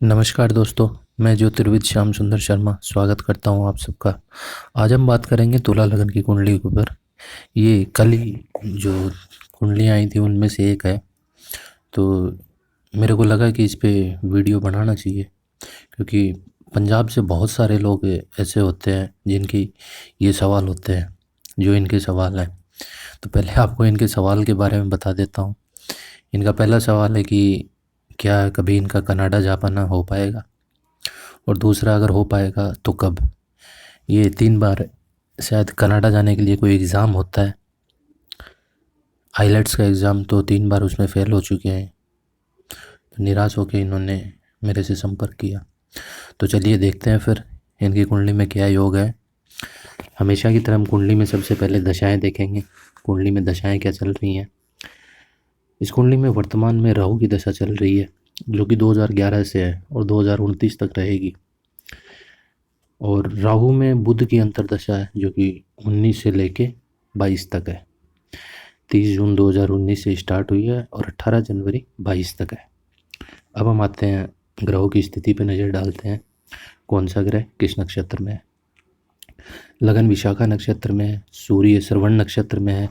नमस्कार दोस्तों, मैं ज्योतिर्विद श्याम सुंदर शर्मा स्वागत करता हूं आप सबका। आज हम बात करेंगे तुला लगन की कुंडली के ऊपर। ये कल ही जो कुंडलियाँ आई थी उनमें से एक है, तो मेरे को लगा कि इस पे वीडियो बनाना चाहिए, क्योंकि पंजाब से बहुत सारे लोग ऐसे होते हैं जिनकी ये सवाल होते हैं, जो इनके सवाल हैं। तो पहले आपको इनके सवाल के बारे में बता देता हूँ। इनका पहला सवाल है कि क्या कभी इनका कनाडा जा पाना हो पाएगा, और दूसरा अगर हो पाएगा तो कब। ये 3 बार शायद कनाडा जाने के लिए कोई एग्ज़ाम होता है, आइलेट्स का एग्ज़ाम, तो 3 बार उसमें फ़ेल हो चुके हैं। तो निराश होकर इन्होंने मेरे से संपर्क किया। तो चलिए देखते हैं फिर इनकी कुंडली में क्या योग है। हमेशा की तरह हम कुंडली में सबसे पहले दशाएं देखेंगे, कुंडली में दशाएं क्या चल रही हैं। इस कुंडली में वर्तमान में राहु की दशा चल रही है, जो कि 2011 से है और 2029 तक रहेगी। और राहु में बुध की अंतर्दशा है, जो कि 19 से लेके 22 तक है। 30 जून 2019 से स्टार्ट हुई है और 18 जनवरी 22 तक है। अब हम आते हैं ग्रहों की स्थिति पर नज़र डालते हैं, कौन सा ग्रह किस नक्षत्र में है। लगन विशाखा नक्षत्र में है, सूर्य श्रवण नक्षत्र में है,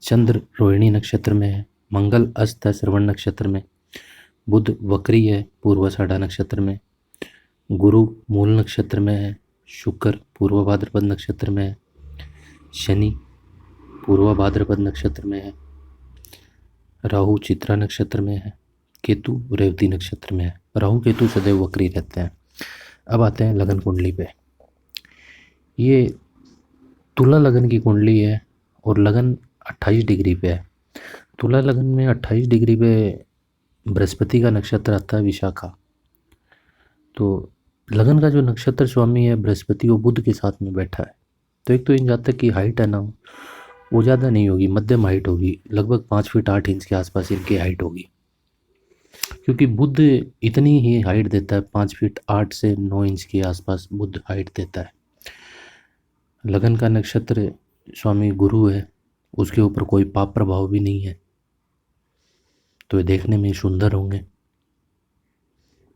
चंद्र रोहिणी नक्षत्र में है, मंगल अस्त है श्रवण नक्षत्र में, बुध वक्री है पूर्वाषाढ़ा नक्षत्र में, गुरु मूल नक्षत्र में है, शुक्र पूर्व भाद्रपद नक्षत्र में है, शनि पूर्व भाद्रपद नक्षत्र में है, राहु चित्रा नक्षत्र में है, केतु रेवती नक्षत्र में है। राहु केतु सदैव वक्री रहते हैं। अब आते हैं लगन कुंडली पे। ये तुला लगन की कुंडली है और लगन 28 डिग्री पे है। तुला लगन में 28 डिग्री पे बृहस्पति का नक्षत्र आता है विशाखा। तो लगन का जो नक्षत्र स्वामी है बृहस्पति, वो बुध के साथ में बैठा है। तो एक तो इन जातक की हाइट है ना, वो ज़्यादा नहीं होगी, मध्यम हाइट होगी, लगभग 5 फीट 8 इंच के आसपास इनकी हाइट होगी। क्योंकि बुध इतनी ही हाइट देता है, 5 फीट 8 से 9 इंच के आसपास बुध हाइट देता है। लगन का नक्षत्र स्वामी गुरु है, उसके ऊपर कोई पाप प्रभाव भी नहीं है, तो ये देखने में सुंदर होंगे,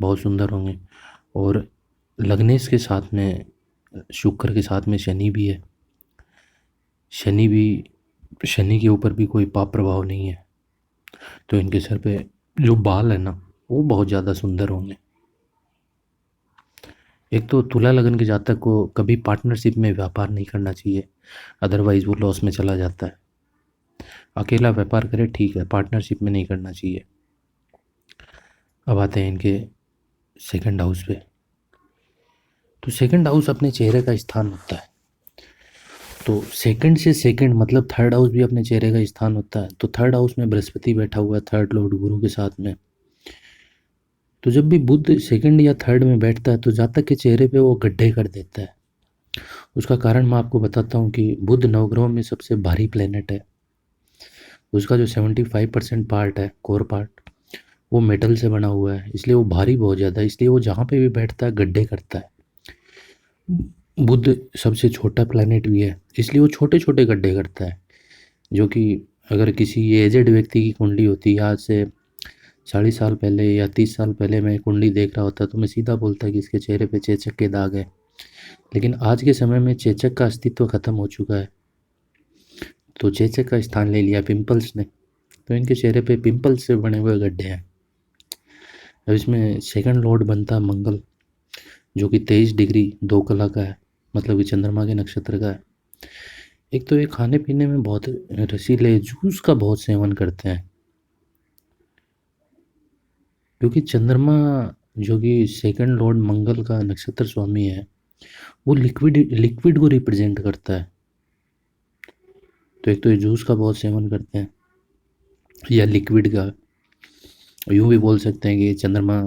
बहुत सुंदर होंगे। और लग्नेश के साथ में शुक्र के साथ में शनि भी है। शनि के ऊपर भी कोई पाप प्रभाव नहीं है, तो इनके सर पे जो बाल है ना, वो बहुत ज़्यादा सुंदर होंगे। एक तो तुला लगन के जातक को कभी पार्टनरशिप में व्यापार नहीं करना चाहिए, अदरवाइज वो लॉस में चला जाता है। अकेला व्यापार करे ठीक है, पार्टनरशिप में नहीं करना चाहिए। अब आते हैं इनके सेकंड हाउस पे। तो सेकंड हाउस अपने चेहरे का स्थान होता है। तो सेकंड से सेकंड मतलब थर्ड हाउस भी अपने चेहरे का स्थान होता है। तो थर्ड हाउस में बृहस्पति बैठा हुआ है, थर्ड लॉर्ड गुरु के साथ में। तो जब भी बुध सेकंड या थर्ड में बैठता है तो जातक के चेहरे पे वो गड्ढे कर देता है। उसका कारण मैं आपको बताता हूँ कि बुध नवग्रहों में सबसे भारी प्लेनेट है। उसका जो 75% पार्ट है, कोर पार्ट, वो मेटल से बना हुआ है, इसलिए वो भारी बहुत ज़्यादा है। इसलिए वो जहाँ पे भी बैठता है गड्ढे करता है। बुध सबसे छोटा प्लैनेट भी है, इसलिए वो छोटे छोटे गड्ढे करता है, जो कि अगर किसी एजेड व्यक्ति की कुंडली होती है, आज से 40 साल पहले या 30 साल पहले मैं कुंडली देख रहा होता, तो मैं सीधा बोलता कि इसके चेहरे पे चेचक के दाग है। लेकिन आज के समय में चेचक का अस्तित्व खत्म हो चुका है, तो चेचक का स्थान ले लिया पिंपल्स ने। तो इनके चेहरे पे पिंपल्स से बने हुए गड्ढे हैं। अब इसमें सेकंड लॉर्ड बनता है मंगल, जो कि 23 डिग्री 2 कला का है, मतलब कि चंद्रमा के नक्षत्र का है। एक तो ये खाने पीने में बहुत रसीले, जूस का बहुत सेवन करते हैं, क्योंकि चंद्रमा जो कि सेकंड लॉर्ड मंगल का नक्षत्र स्वामी है, वो लिक्विड को रिप्रेजेंट करता है। तो एक तो ये जूस का बहुत सेवन करते हैं या लिक्विड का। यूँ भी बोल सकते हैं कि चंद्रमा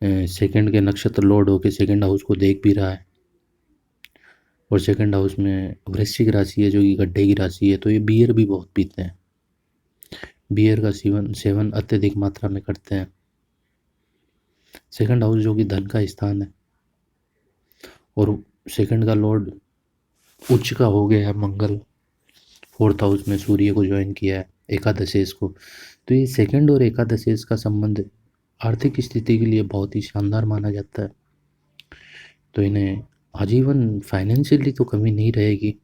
सेकंड के नक्षत्र लॉर्ड होकर सेकंड हाउस को देख भी रहा है, और सेकंड हाउस में वृश्चिक राशि है, जो कि गड्ढे की राशि है। तो ये बियर भी बहुत पीते हैं, बियर का सेवन अत्यधिक मात्रा में करते हैं। सेकंड हाउस जो कि धन का स्थान है, और सेकंड का लॉर्ड उच्च का हो गया है मंगल, फोर्थ हाउस में सूर्य को ज्वाइन किया है, एकादशेष को। तो ये सेकंड और एकादशेष का संबंध आर्थिक स्थिति के लिए बहुत ही शानदार माना जाता है। तो इन्हें आजीवन फाइनेंशियली तो कमी नहीं रहेगी।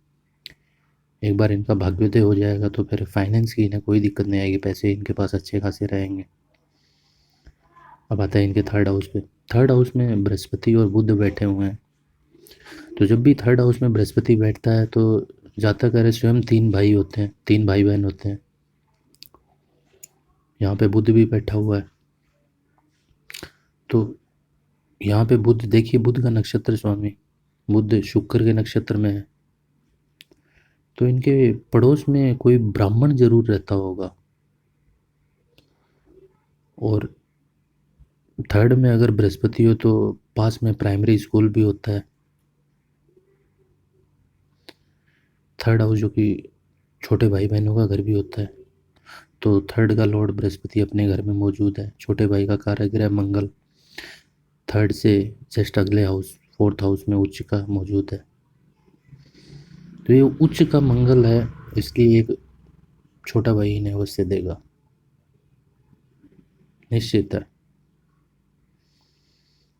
एक बार इनका भाग्योदय हो जाएगा तो फिर फाइनेंस की इन्हें कोई दिक्कत नहीं आएगी, पैसे इनके पास अच्छे खासे रहेंगे। अब आता है इनके थर्ड हाउस पे। थर्ड हाउस में बृहस्पति और बुध बैठे हुए हैं। तो जब भी थर्ड हाउस में बृहस्पति बैठता है तो जातक अरे स्वयं 3 भाई होते हैं, 3 भाई बहन होते हैं। यहाँ पे बुध भी बैठा हुआ है। तो यहाँ पे बुध देखिए, बुध का नक्षत्र स्वामी बुध शुक्र के नक्षत्र में है। तो इनके पड़ोस में कोई ब्राह्मण जरूर रहता होगा। और थर्ड में अगर बृहस्पति हो तो पास में प्राइमरी स्कूल भी होता है। थर्ड हाउस जो कि छोटे भाई बहनों का घर भी होता है। तो थर्ड का लॉर्ड बृहस्पति अपने घर में मौजूद है। छोटे भाई का कारक मंगल थर्ड से जस्ट अगले हाउस फोर्थ हाउस में उच्च का मौजूद है। तो ये उच्च का मंगल है, इसलिए एक छोटा भाई इन्हें अवश्य देगा, निश्चित है।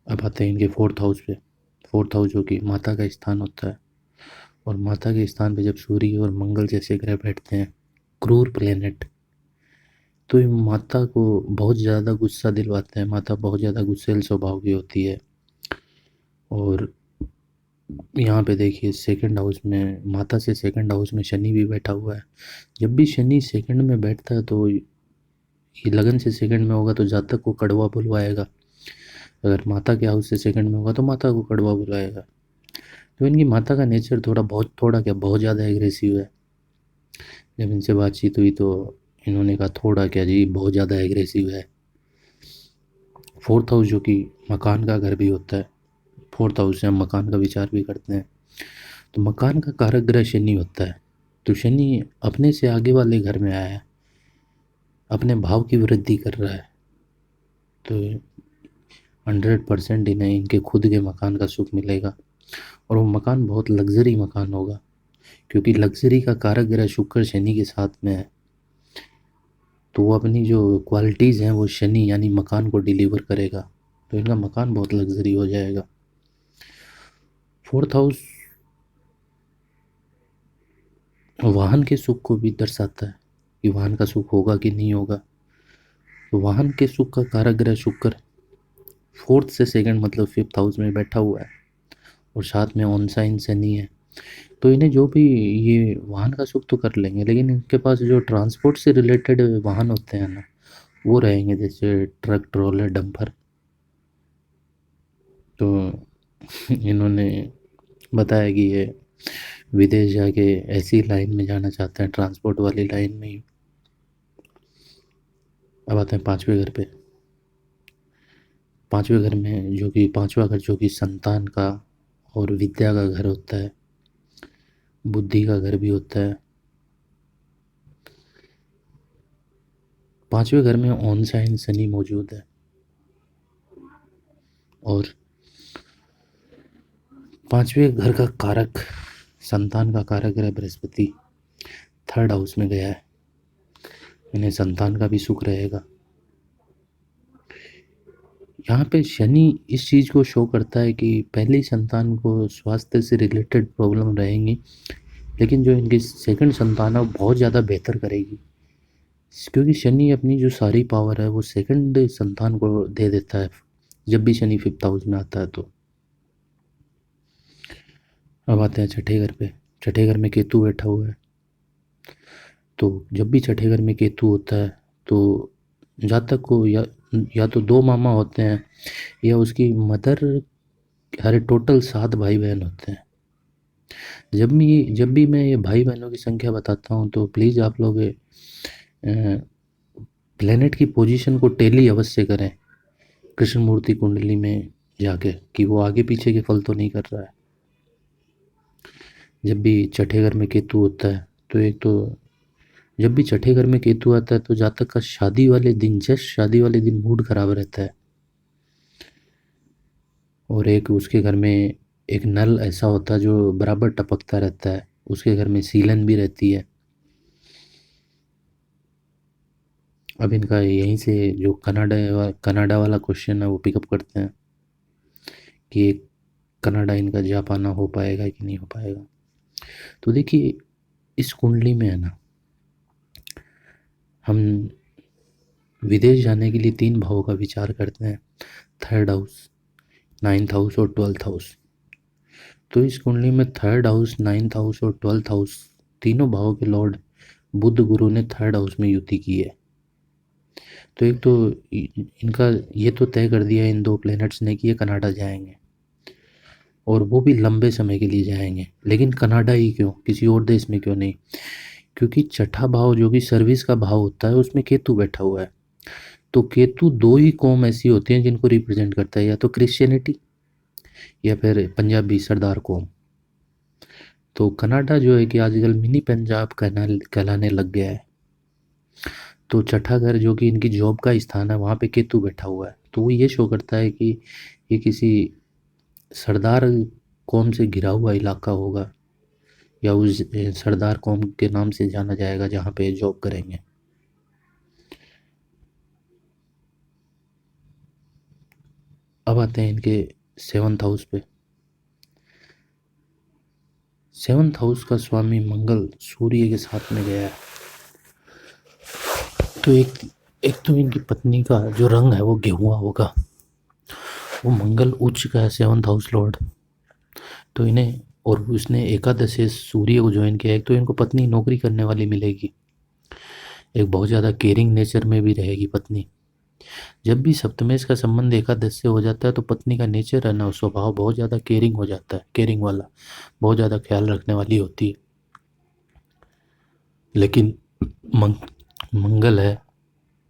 अब आते हैं इनके फोर्थ हाउस पे। फोर्थ हाउस जो कि माता का स्थान होता है। और माता के स्थान पे जब सूर्य और मंगल जैसे ग्रह बैठते हैं, क्रूर प्लेनेट, तो ये माता को बहुत ज़्यादा गुस्सा दिलवाते हैं। माता बहुत ज़्यादा गुस्सैल स्वभाव की होती है। और यहाँ पे देखिए सेकंड हाउस में, माता से सेकंड हाउस में शनि भी बैठा हुआ है। जब भी शनि सेकंड में बैठता है तो ये लगन से सेकंड में होगा तो जातक को कड़वा बुलवाएगा। अगर माता के हाउस से सेकंड में होगा तो माता को कड़वा बुलवाएगा। तो इनकी माता का नेचर थोड़ा क्या बहुत ज़्यादा एग्रेसिव है। जब इनसे बातचीत हुई तो इन्होंने कहा थोड़ा क्या जी, बहुत ज़्यादा एग्रेसिव है। फोर्थ हाउस जो कि मकान का घर भी होता है, फोर्थ हाउस से हम मकान का विचार भी करते हैं। तो मकान का कारक ग्रह शनि होता है। तो शनि अपने से आगे वाले घर में आया है, अपने भाव की वृद्धि कर रहा है। तो 100% इन्हें इनके खुद के मकान का सुख मिलेगा। और वो मकान बहुत लग्जरी मकान होगा, क्योंकि लग्जरी का कारक ग्रह शुक्र शनि के साथ में है। तो वो अपनी जो क्वालिटीज़ हैं वो शनि यानी मकान को डिलीवर करेगा। तो इनका मकान बहुत लग्जरी हो जाएगा। फोर्थ हाउस वाहन के सुख को भी दर्शाता है कि वाहन का सुख होगा कि नहीं होगा। तो वाहन के सुख का कारक ग्रह शुक्र फोर्थ से सेकंड मतलब फिफ्थ हाउस में बैठा हुआ है। और साथ में ऑन साइन शनि है। तो इन्हें जो भी ये वाहन का सुख तो कर लेंगे, लेकिन इनके पास जो ट्रांसपोर्ट से रिलेटेड वाहन होते हैं ना, वो रहेंगे, जैसे ट्रक, ट्रॉलर, डंपर। तो इन्होंने बताया कि ये विदेश जाके ऐसी लाइन में जाना चाहते हैं, ट्रांसपोर्ट वाली लाइन में ही। अब आते हैं पांचवें घर पे। पांचवें घर में जो कि पांचवा घर जो कि संतान का और विद्या का घर होता है, बुद्धि का घर भी होता है। पांचवें घर में ऑन साइन शनि मौजूद है। और पांचवें घर का कारक, संतान का कारक ग्रह बृहस्पति थर्ड हाउस में गया है। इन्हें संतान का भी सुख रहेगा। यहाँ पे शनि इस चीज़ को शो करता है कि पहली संतान को स्वास्थ्य से रिलेटेड प्रॉब्लम रहेंगी, लेकिन जो इनकी सेकंड संतान है वो बहुत ज़्यादा बेहतर करेगी, क्योंकि शनि अपनी जो सारी पावर है वो सेकंड संतान को दे देता है जब भी शनि फिफ्थ हाउस में आता है। तो अब आते हैं छठे घर पे। छठे घर में केतु बैठा हुआ है। तो जब भी छठे घर में केतु होता है तो जातक को या तो 2 मामा होते हैं या उसकी मदर, हर टोटल 7 भाई बहन होते हैं। जब भी मैं ये भाई बहनों की संख्या बताता हूँ तो प्लीज़ आप लोग प्लेनेट की पोजीशन को टेली अवश्य करें कृष्णमूर्ति कुंडली में जाके, कि वो आगे पीछे के फल तो नहीं कर रहा है। जब भी छठे घर में केतु होता है तो एक तो जब भी छठे घर में केतु आता है तो जातक का शादी वाले दिन, जस्ट शादी वाले दिन मूड खराब रहता है। और एक उसके घर में एक नल ऐसा होता है जो बराबर टपकता रहता है। उसके घर में सीलन भी रहती है। अब इनका यहीं से जो कनाडा वाला क्वेश्चन है वो पिकअप करते हैं कि कनाडा इनका जा पाना हो पाएगा कि नहीं हो पाएगा। तो देखिए इस कुंडली में है ना, हम विदेश जाने के लिए 3 भावों का विचार करते हैं, 3rd हाउस, 9th हाउस और 12th हाउस। तो इस कुंडली में 3rd हाउस, 9th हाउस और 12th हाउस तीनों भावों के लॉर्ड बुध गुरु ने 3rd हाउस में युति की है। तो एक तो इनका ये तो तय कर दिया है इन 2 प्लैनेट्स ने कि ये कनाडा जाएंगे, और वो भी लंबे समय के लिए जाएंगे। लेकिन कनाडा ही क्यों, किसी और देश में क्यों नहीं? क्योंकि छठा भाव जो कि सर्विस का भाव होता है उसमें केतु बैठा हुआ है। तो केतु 2 ही कौम ऐसी होती हैं जिनको रिप्रेजेंट करता है, या तो क्रिश्चियनिटी या फिर पंजाबी सरदार कौम। तो कनाडा जो है कि आजकल मिनी पंजाब कहलाने लग गया है। तो छठा घर जो कि इनकी जॉब का स्थान है वहाँ पे केतु बैठा हुआ है, तो वो ये शो करता है कि ये किसी सरदार कौम से घिरा हुआ इलाका होगा, या उस सरदार कौम के नाम से जाना जाएगा जहाँ पे जॉब करेंगे। अब आते हैं इनके 7th हाउस पे। 7th हाउस का स्वामी मंगल सूर्य के साथ में गया है। तो एक तो इनकी पत्नी का जो रंग है वो गेहुआ होगा, वो मंगल उच्च का है 7th हाउस लॉर्ड। तो इन्हें, और उसने एकादश से सूर्य को ज्वाइन किया, एक तो इनको पत्नी नौकरी करने वाली मिलेगी, एक बहुत ज़्यादा केयरिंग नेचर में भी रहेगी पत्नी। जब भी सप्तमेश का संबंध एकादश से हो जाता है तो पत्नी का नेचर है ना, स्वभाव बहुत ज़्यादा केयरिंग हो जाता है, केयरिंग वाला, बहुत ज़्यादा ख्याल रखने वाली होती है। लेकिन मंगल है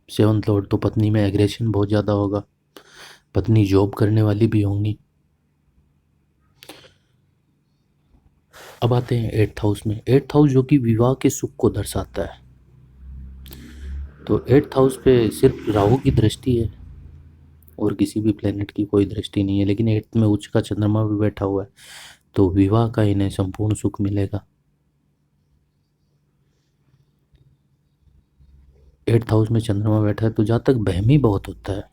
7th लॉर्ड, तो पत्नी में एग्रेशन बहुत ज़्यादा होगा, पत्नी जॉब करने वाली भी होंगी। अब आते हैं 8th हाउस में। 8th हाउस जो कि विवाह के सुख को दर्शाता है। तो 8th हाउस पे सिर्फ राहु की दृष्टि है और किसी भी प्लेनेट की कोई दृष्टि नहीं है, लेकिन 8th में उच्च का चंद्रमा भी बैठा हुआ है, तो विवाह का इन्हें संपूर्ण सुख मिलेगा। 8th हाउस में चंद्रमा बैठा है तो जातक बहमी बहुत होता है।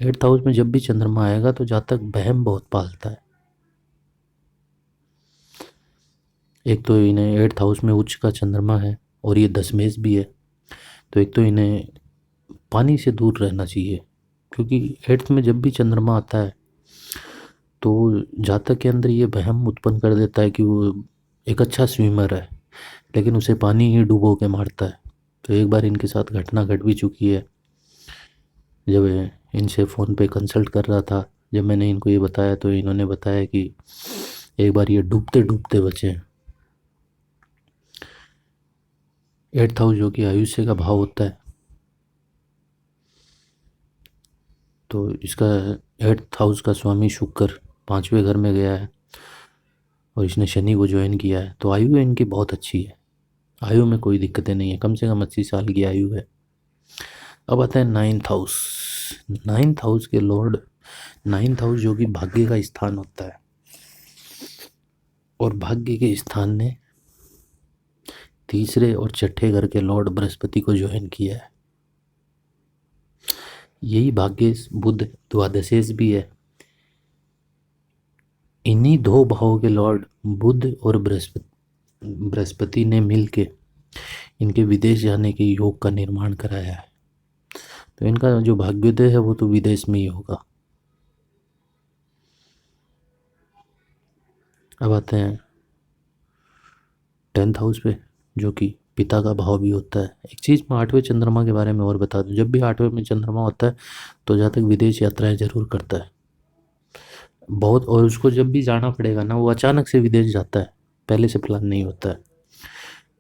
8th हाउस में जब भी चंद्रमा आएगा तो जातक बहम बहुत पालता है। एक तो इन्हें 8th हाउस में उच्च का चंद्रमा है और ये दशमेश भी है, तो एक तो इन्हें पानी से दूर रहना चाहिए, क्योंकि 8th में जब भी चंद्रमा आता है तो जातक के अंदर ये वहम उत्पन्न कर देता है कि वो एक अच्छा स्विमर है, लेकिन उसे पानी ही डुबो के मारता है। तो एक बार इनके साथ घटना घट भी चुकी है। जब इनसे फ़ोन पे कंसल्ट कर रहा था, जब मैंने इनको ये बताया तो इन्होंने बताया कि एक बार ये डूबते डूबते बचे। 8th हाउस जो कि आयुष्य का भाव होता है, तो इसका 8th हाउस का स्वामी शुक्र 5वें घर में गया है और इसने शनि को ज्वाइन किया है, तो आयु इनकी बहुत अच्छी है, आयु में कोई दिक्कतें नहीं है, कम से कम 80 साल की आयु है। अब आता है 9th हाउस। 9th हाउस के लॉर्ड, 9th हाउस जो कि भाग्य का स्थान होता है, और भाग्य के स्थान ने तीसरे और छठे घर के लॉर्ड बृहस्पति को ज्वाइन किया है। यही भाग्य बुध द्वादशेश भी है। इन्हीं 2 भावों के लॉर्ड बुध और बृहस्पति ने मिलके इनके विदेश जाने के योग का निर्माण कराया है। तो इनका जो भाग्योदय है वो तो विदेश में ही होगा। अब आते हैं 10th हाउस पे, जो कि पिता का भाव भी होता है। एक चीज़ मैं 8वें चंद्रमा के बारे में और बता दूं, जब भी 8वें में चंद्रमा होता है तो जहाँ तक विदेश यात्राएं जरूर करता है बहुत, और उसको जब भी जाना पड़ेगा ना वो अचानक से विदेश जाता है, पहले से प्लान नहीं होता है।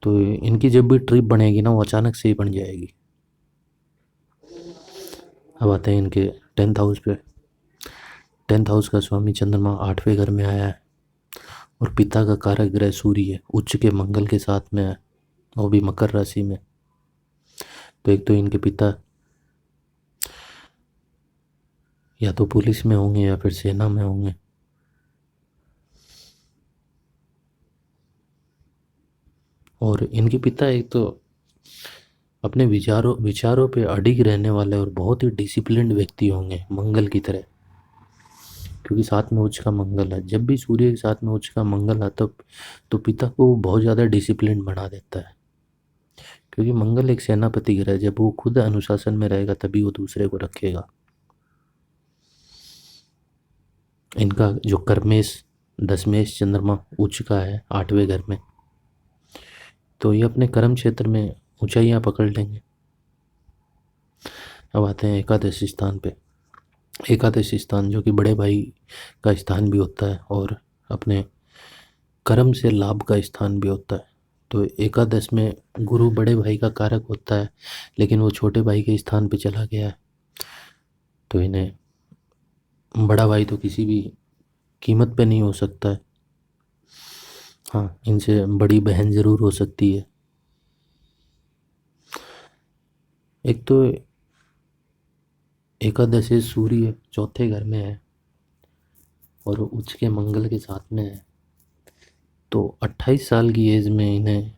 तो इनकी जब भी ट्रिप बनेगी ना वो अचानक से ही बन जाएगी। अब आते हैं इनके 10th हाउस पे। 10th हाउस का स्वामी चंद्रमा 8वें घर में आया है और पिता का कारक ग्रह सूर्य उच्च के मंगल के साथ में है, वो भी मकर राशि में। तो एक तो इनके पिता या तो पुलिस में होंगे या फिर सेना में होंगे। और इनके पिता एक तो अपने विचारों विचारों पे अडिग रहने वाले और बहुत ही डिसिप्लिन्ड व्यक्ति होंगे मंगल की तरह, क्योंकि साथ में उच्च का मंगल है। जब भी सूर्य के साथ में उच्च का मंगल आता तो पिता को बहुत ज़्यादा डिसिप्लिन बना देता है, क्योंकि मंगल एक सेनापति ग्रह है। जब वो खुद अनुशासन में रहेगा तभी वो दूसरे को रखेगा। इनका जो कर्मेश दशमेश चंद्रमा उच्च का है 8वें घर में, तो ये अपने कर्म क्षेत्र में ऊंचाइयां पकड़ लेंगे। अब आते हैं एकादशी स्थान पे। एकादशी स्थान जो कि बड़े भाई का स्थान भी होता है और अपने कर्म से लाभ का स्थान भी होता है। तो एकादश में गुरु बड़े भाई का कारक होता है, लेकिन वो छोटे भाई के स्थान पे चला गया है, तो इन्हें बड़ा भाई तो किसी भी कीमत पे नहीं हो सकता है। हाँ, इनसे बड़ी बहन ज़रूर हो सकती है। एक तो एकादशी सूर्य चौथे घर में है और उच्च के मंगल के साथ में है, तो 28 साल की एज में इन्हें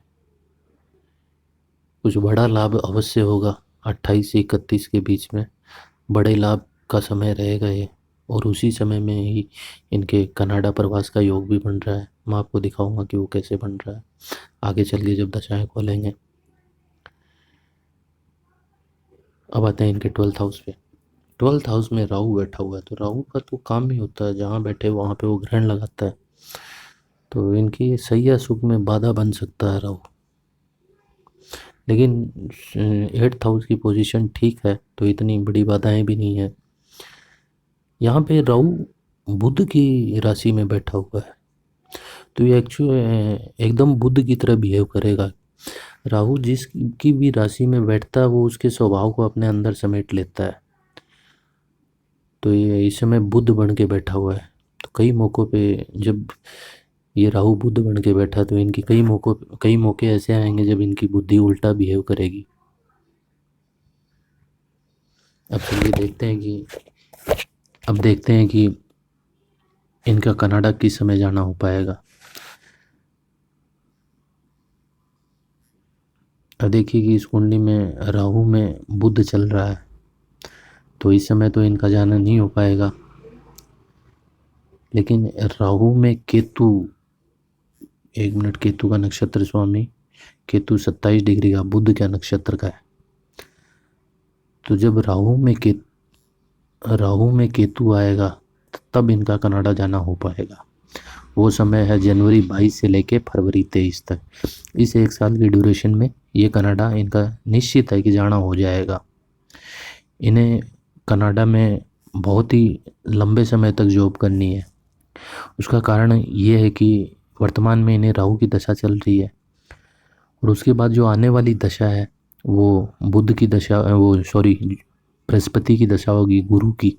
कुछ बड़ा लाभ अवश्य होगा। 28 से 31 के बीच में बड़े लाभ का समय रहेगा ये, और उसी समय में ही इनके कनाडा प्रवास का योग भी बन रहा है। मैं आपको दिखाऊंगा कि वो कैसे बन रहा है आगे चल के जब दशाएं खोलेंगे। अब आते हैं इनके 12th हाउस पे। 12th हाउस में राहु बैठा हुआ है, तो राहु का तो काम ही होता है जहाँ बैठे वहाँ पे वो ग्रहण लगाता है, तो इनकी सैया सुख में बाधा बन सकता है राहु। लेकिन 8th हाउस की पोजीशन ठीक है, तो इतनी बड़ी बाधाएं भी नहीं है। यहाँ पे राहु बुध की राशि में बैठा हुआ है, तो ये एकदम बुध की तरह बिहेव करेगा। राहु जिसकी भी राशि में बैठता है वो उसके स्वभाव को अपने अंदर समेट लेता है, तो ये इस समय बुध बन के बैठा हुआ है। तो कई मौक़ों पे जब ये राहु बुध बन के बैठा तो इनकी कई मौके ऐसे आएंगे जब इनकी बुद्धि उल्टा बिहेव करेगी। अब देखते हैं कि इनका कनाडा किस समय जाना हो पाएगा। अब देखिए कि इस कुंडली में राहु में बुध चल रहा है, तो इस समय तो इनका जाना नहीं हो पाएगा। लेकिन राहु में केतु, 1 मिनट, केतु का नक्षत्र स्वामी केतु 27 डिग्री का बुध का नक्षत्र का है, तो जब राहु में केतु आएगा तब इनका कनाडा जाना हो पाएगा। वो समय है जनवरी 22 से लेके फरवरी 23 तक। इस 1 साल की ड्यूरेशन में ये कनाडा इनका निश्चित है कि जाना हो जाएगा। इन्हें कनाडा में बहुत ही लंबे समय तक जॉब करनी है। उसका कारण ये है कि वर्तमान में इन्हें राहु की दशा चल रही है, और उसके बाद जो आने वाली दशा है वो बुध की दशा, बृहस्पति की दशा होगी, गुरु की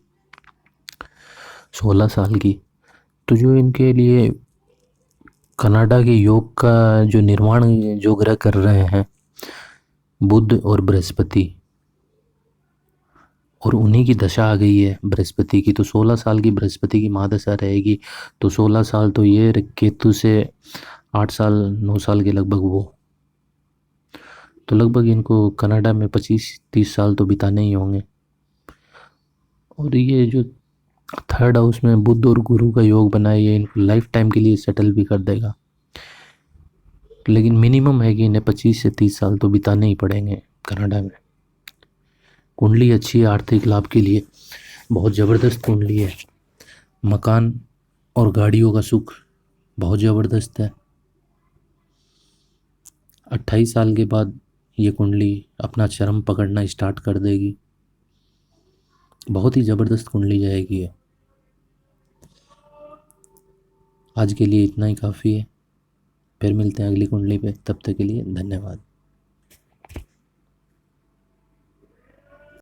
16 साल की। तो जो इनके लिए कनाडा के योग का जो निर्माण जो ग्रह कर रहे हैं बुध और बृहस्पति, और उन्हीं की दशा आ गई है बृहस्पति की, तो 16 साल की बृहस्पति की महादशा रहेगी। तो 16 साल तो ये केतु से 8 साल 9 साल के लगभग वो, तो लगभग इनको कनाडा में 25-30 साल तो बिताने ही होंगे। और ये जो 3rd हाउस में बुध और गुरु का योग बना है, ये इनको लाइफ टाइम के लिए सेटल भी कर देगा। लेकिन मिनिमम है कि इन्हें 25 से 30 साल तो बिताने ही पड़ेंगे कनाडा में। कुंडली अच्छी है आर्थिक लाभ के लिए, बहुत ज़बरदस्त कुंडली है। मकान और गाड़ियों का सुख बहुत ज़बरदस्त है। 28 साल के बाद ये कुंडली अपना चरम पकड़ना स्टार्ट कर देगी। बहुत ही ज़बरदस्त कुंडली जाएगी ये। आज के लिए इतना ही काफ़ी है, फिर मिलते हैं अगली कुंडली पे। तब तक के लिए धन्यवाद।